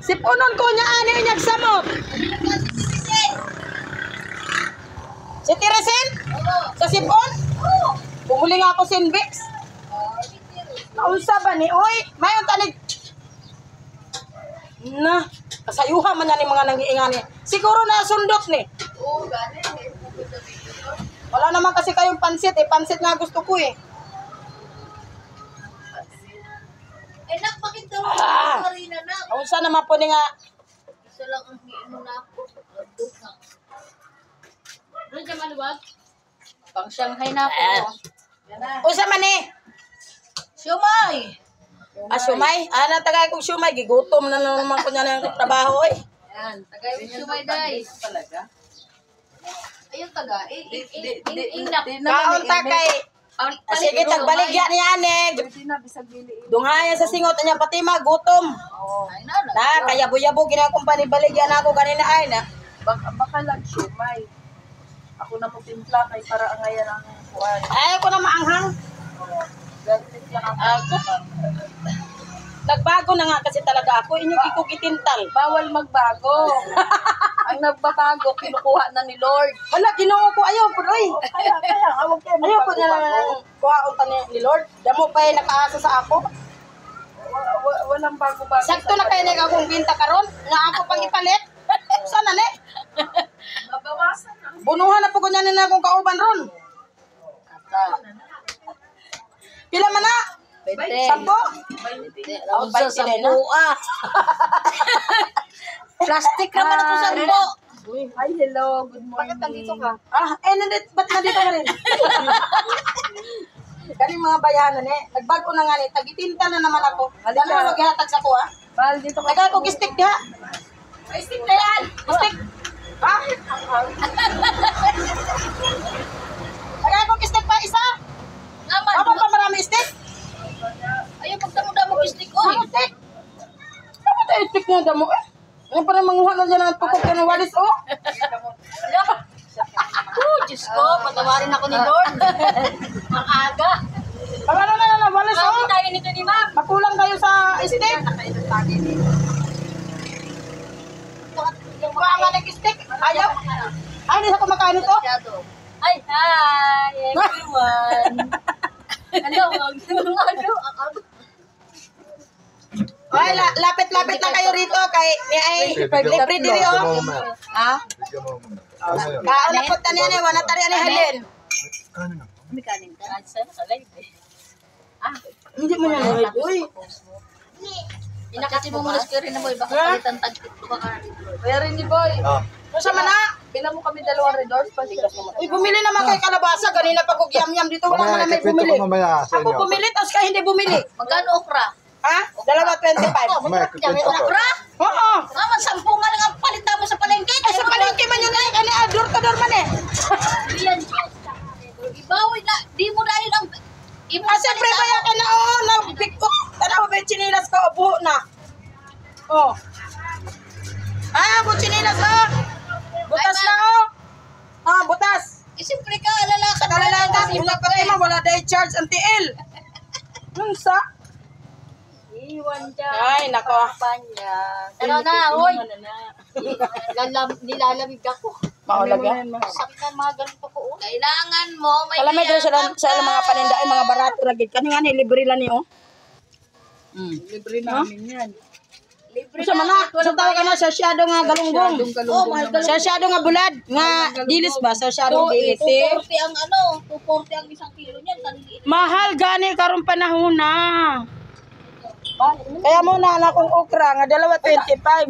Sipunon ko niya ani nyag samot. Si Teresin? Sa sipon? Bumuli nga ako sinbix. Naunsa ba ni? Oy, mayon tanig. Na, kasayuha man yan yung mga nangiingan ni. Siguro na sundot ni. Wala naman kasi kayong pansit eh. Pansit nga gusto ko eh. Bakit daw marina na? Naunsa naman po ni nga. Isa lang ang hiino na ako. Doon ka maluwag? Pang Shanghai na ako. Unsa man eh? Siomay! Sumay? Nang tagay kong sumay. Gigutom na naman ko niya ng trabaho eh. Yan, tagay mo siomay day. Ayun taga. Kaunta kay. Sige, tagbaligya ni Anig. Dungaya sa singot niya pati magutom. Na, kaya buyabo ginakumpani baligya na ako kanina ay na. Baka lang siumay. Ako na po timpla kay para angayan ang kuwan. Ay, ako na maanghang. Nagbago na nga kasi talaga ako. Inyong ikukitintal. Bawal magbago. Ang nagbabago, kinukuha na ni Lord. Wala, ginoo ko. Ayaw po, Roy. Kaya, awag kayo Ayaw po magbago. na kuha ko ni Lord. Damo pa nakaasa sa ako. Walang bago-bago. Sakto na kayo na akong binta karon nga ako pang ipalit. Sana ni? Mabawasan na. Bunuhan na po ko niya na akong kauban ron. Pila man na? 10. Ang sa sabua. Plastic naman ako sa sampo. Ay, hello. Good morning. Bakit nandito ka? Ba't nandito ka rin? Kaning mga bayanan eh. Nagbago na nga ni. Tagitinta na naman ako. Halika. Ano mo gihatag sa ko ah? Mahal, dito ka. Tagay ko gistik diha. May stick na yan. Gistik. Ha? Tagay ko gistik pa isa. Naman. Ako pa marami stick. Ayaw pagdamo-damo kistik ko. Ano stick? Ano tayo stick na damo eh? Ano pa na manguha na dyan ang tukok ka ng walis oh? Diyos ko, patawarin ako ni Lord. Ang aga. Pag ano na walis oh? Bakit tayo nito ni ma'am? Makulang kayo sa stick. Yung mga nga nag-stick. Ayaw. Ay, hindi sa kumakain ito. Ay, hi everyone. Hello, Ay, lapit-lapit na kayo rito kay ni ay libre diri oh. Ha? Kaon na pud tani ani wana tari ani halin. May kanin ka. Sa live eh. Hindi mo na uy. Inakati mo muna sa rin na boy. Baka palitan tagtip ko ka. Kaya rin ni Boy. Unsa man na? Bilang mo kami 2 redors, pasigas naman. Uy, bumili naman kay kalabasa kanina pa kog yam-yam dito wala man may bumili. Ako bumili tas kay hindi bumili. Magkano okra? Ha? 2.25. Okra? Oo. Naman, 10 nga lang ang palit mo sa palengke. Ay sa palengke man yun ay kani ador ka man eh. Yan. Ibawi na. Di mo dahil ang... Siyempre kaya ka na oh, na pick up. Tanaw ba chinilas ka upo na. Oh. Bu chinilas oh. Butas na oh. Butas. Siyempre ka, alala ka. Kalalaga, wala pa tayo wala day charge ang TL. Unsa? Iwan dyan. Ay, nako. Panya. Ano na, hoy. Nilalamig ako. Maulaga. Sakit na mga ganito ko. Kailangan mo, may Kala may sa mga paninda ay mga barato ra gid. Kani nga ni libre lang ni oh. Libre namin yan. libre Sa mana, sa tawo ka na sa shadow nga galunggong. Oh my God. Sa shadow nga bulad nga dilis ba sa shadow dilis. 240 ang ano, 240 ang isang kilo niyan. Kaniliit. Mahal gani karong panahon na. Kaya mo na kong okra nga 2.25.